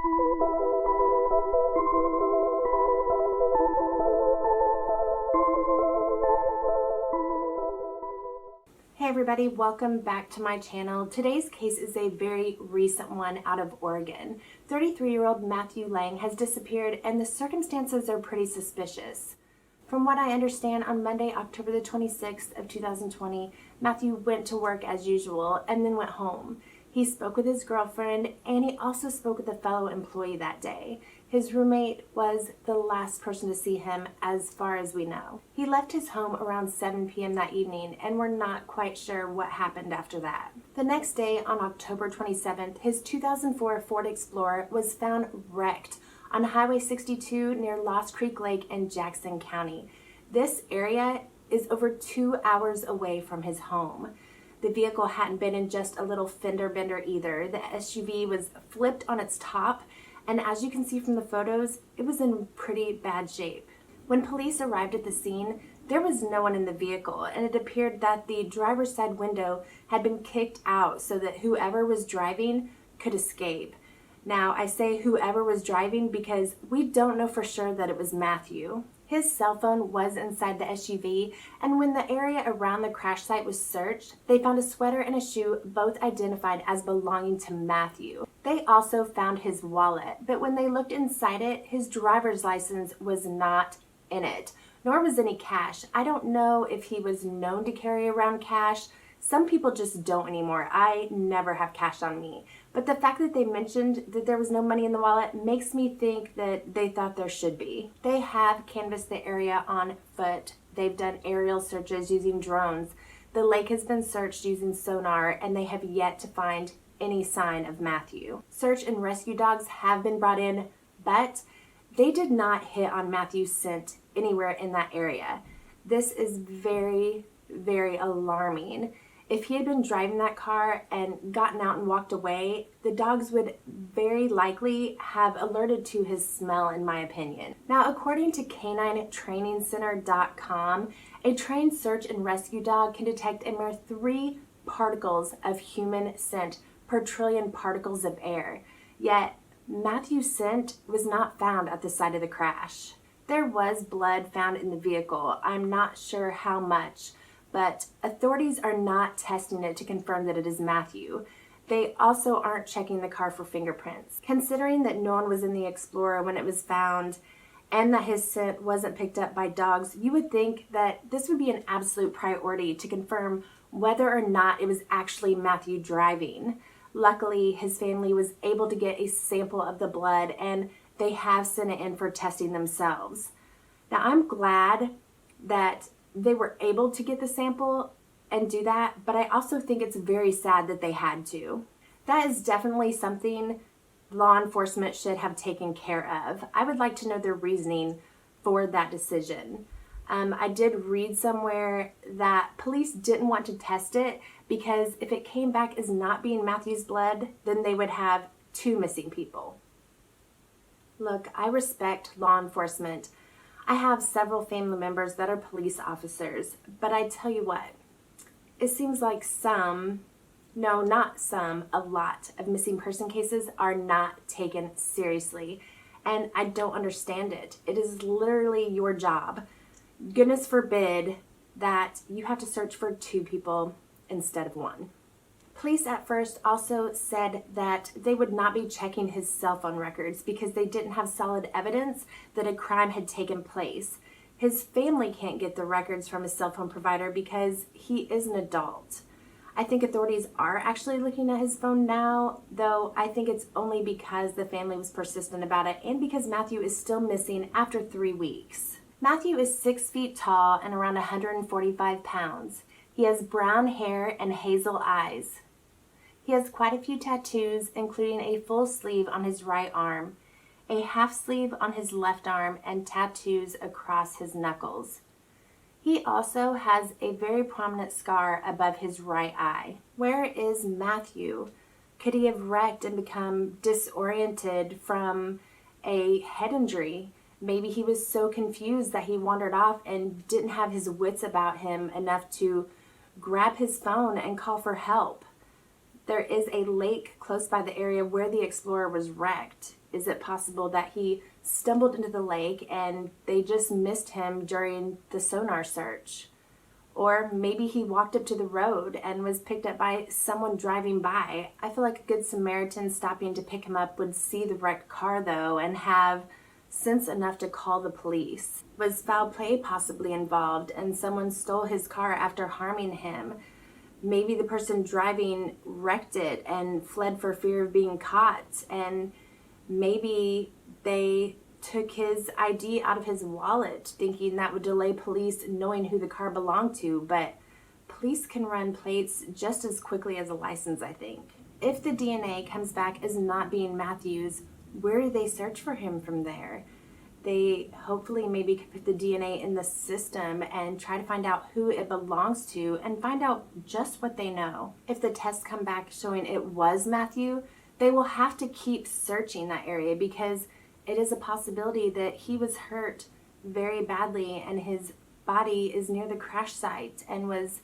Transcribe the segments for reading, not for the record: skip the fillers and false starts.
Hey everybody, welcome back to my channel. Today's case is a very recent one out of Oregon. 33-year-old Matthew Lang has disappeared and the circumstances are pretty suspicious. From what I understand, on Monday, October the 26th of 2020, Matthew went to work as usual and then went home. He spoke with his girlfriend and he also spoke with a fellow employee that day. His roommate was the last person to see him as far as we know. He left his home around 7 p.m. that evening and we're not quite sure what happened after that. The next day, on October 27th, his 2004 Ford Explorer was found wrecked on Highway 62 near Lost Creek Lake in Jackson County. This area is over 2 hours away from his home. The vehicle hadn't been in just a little fender bender either. The SUV was flipped on its top, and as you can see from the photos, it was in pretty bad shape. When police arrived at the scene, there was no one in the vehicle, and it appeared that the driver's side window had been kicked out so that whoever was driving could escape. Now, I say whoever was driving because we don't know for sure that it was Matthew. His cell phone was inside the SUV, and when the area around the crash site was searched, they found a sweater and a shoe, both identified as belonging to Matthew. They also found his wallet, but when they looked inside it, his driver's license was not in it, nor was any cash. I don't know if he was known to carry around cash. Some people just don't anymore. I never have cash on me. But the fact that they mentioned that there was no money in the wallet makes me think that they thought there should be. They have canvassed the area on foot. They've done aerial searches using drones. The lake has been searched using sonar, and they have yet to find any sign of Matthew. Search and rescue dogs have been brought in, but they did not hit on Matthew's scent anywhere in that area. This is very, very alarming. If he had been driving that car and gotten out and walked away, the dogs would very likely have alerted to his smell, in my opinion. Now, according to caninetrainingcenter.com, a trained search and rescue dog can detect a mere 3 particles of human scent per trillion particles of air. Yet, Matthew's scent was not found at the site of the crash. There was blood found in the vehicle. I'm not sure how much, but authorities are not testing it to confirm that it is Matthew. They also aren't checking the car for fingerprints. Considering that no one was in the Explorer when it was found and that his scent wasn't picked up by dogs, you would think that this would be an absolute priority to confirm whether or not it was actually Matthew driving. Luckily, his family was able to get a sample of the blood and they have sent it in for testing themselves. Now, I'm glad that they were able to get the sample and do that, but I also think it's very sad that they had to. That is definitely something law enforcement should have taken care of. I would like to know their reasoning for that decision. I did read somewhere that police didn't want to test it because if it came back as not being Matthew's blood, then they would have 2 missing people. Look, I respect law enforcement. I have several family members that are police officers, but I tell you what, it seems like a lot of missing person cases are not taken seriously, and I don't understand it. It is literally your job. Goodness forbid that you have to search for 2 people instead of 1. Police at first also said that they would not be checking his cell phone records because they didn't have solid evidence that a crime had taken place. His family can't get the records from his cell phone provider because he is an adult. I think authorities are actually looking at his phone now, though I think it's only because the family was persistent about it and because Matthew is still missing after 3 weeks. Matthew is 6 feet tall and around 145 pounds. He has brown hair and hazel eyes. He has quite a few tattoos, including a full sleeve on his right arm, a half sleeve on his left arm, and tattoos across his knuckles. He also has a very prominent scar above his right eye. Where is Matthew? Could he have wrecked and become disoriented from a head injury? Maybe he was so confused that he wandered off and didn't have his wits about him enough to grab his phone and call for help. There is a lake close by the area where the Explorer was wrecked. Is it possible that he stumbled into the lake and they just missed him during the sonar search? Or maybe he walked up to the road and was picked up by someone driving by. I feel like a good Samaritan stopping to pick him up would see the wrecked car though and have sense enough to call the police. Was foul play possibly involved and someone stole his car after harming him? Maybe the person driving wrecked it and fled for fear of being caught, and maybe they took his ID out of his wallet thinking that would delay police knowing who the car belonged to, but police can run plates just as quickly as a license, I think. If the DNA comes back as not being Matthew's, where do they search for him from there? They hopefully maybe could put the DNA in the system and try to find out who it belongs to and find out just what they know. If the tests come back showing it was Matthew, they will have to keep searching that area because it is a possibility that he was hurt very badly and his body is near the crash site and was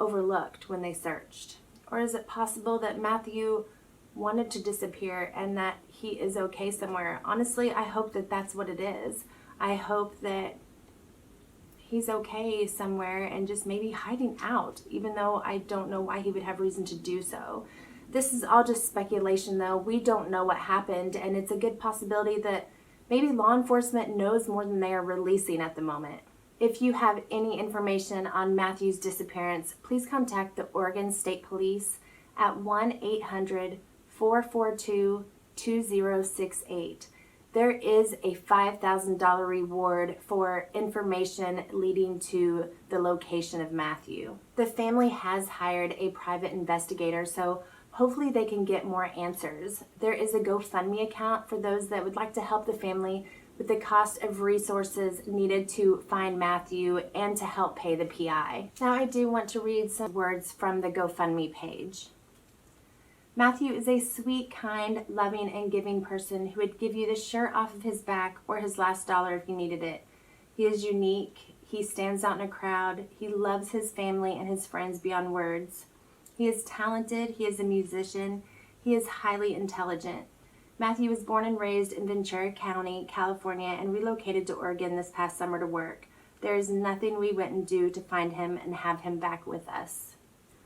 overlooked when they searched. Or is it possible that Matthew wanted to disappear and that he is okay somewhere? Honestly, I hope that that's what it is. I hope that he's okay somewhere and just maybe hiding out, even though I don't know why he would have reason to do so. This is all just speculation though. We don't know what happened, and it's a good possibility that maybe law enforcement knows more than they are releasing at the moment. If you have any information on Matthew's disappearance, please contact the Oregon State Police at 1-800-442-2068. There is a $5,000 reward for information leading to the location of Matthew. The family has hired a private investigator, so hopefully they can get more answers. There is a GoFundMe account for those that would like to help the family with the cost of resources needed to find Matthew and to help pay the PI. Now I do want to read some words from the GoFundMe page. Matthew is a sweet, kind, loving, and giving person who would give you the shirt off of his back or his last dollar if you needed it. He is unique. He stands out in a crowd. He loves his family and his friends beyond words. He is talented. He is a musician. He is highly intelligent. Matthew was born and raised in Ventura County, California, and relocated to Oregon this past summer to work. There is nothing we wouldn't do to find him and have him back with us.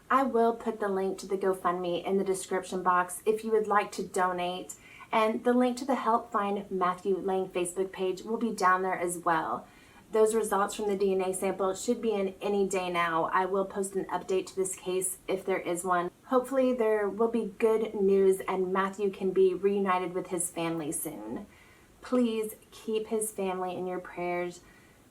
I will put the link to the GoFundMe in the description box if you would like to donate, and the link to the Help Find Matthew Lang Facebook page will be down there as well. Those results from the DNA sample should be in any day now. I will post an update to this case if there is one. Hopefully there will be good news and Matthew can be reunited with his family soon. Please keep his family in your prayers.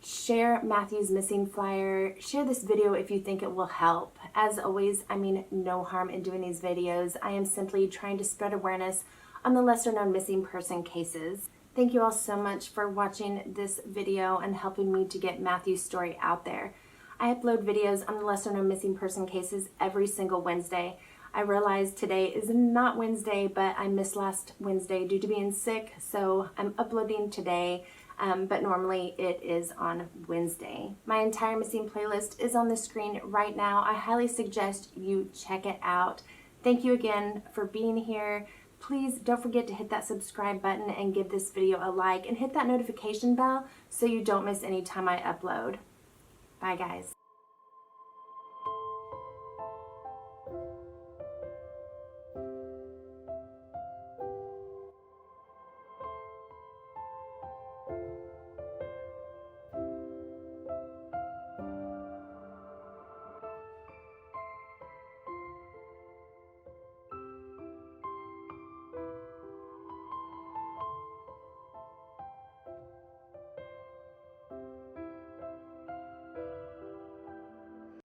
Share Matthew's missing flyer. Share this video if you think it will help. As always, I mean no harm in doing these videos. I am simply trying to spread awareness on the lesser known missing person cases. Thank you all so much for watching this video and helping me to get Matthew's story out there. I upload videos on the lesser known missing person cases every single Wednesday. I realize today is not Wednesday, but I missed last Wednesday due to being sick, so I'm uploading today, but normally it is on Wednesday. My entire missing playlist is on the screen right now. I highly suggest you check it out. Thank you again for being here. Please don't forget to hit that subscribe button and give this video a like and hit that notification bell so you don't miss any time I upload. Bye guys.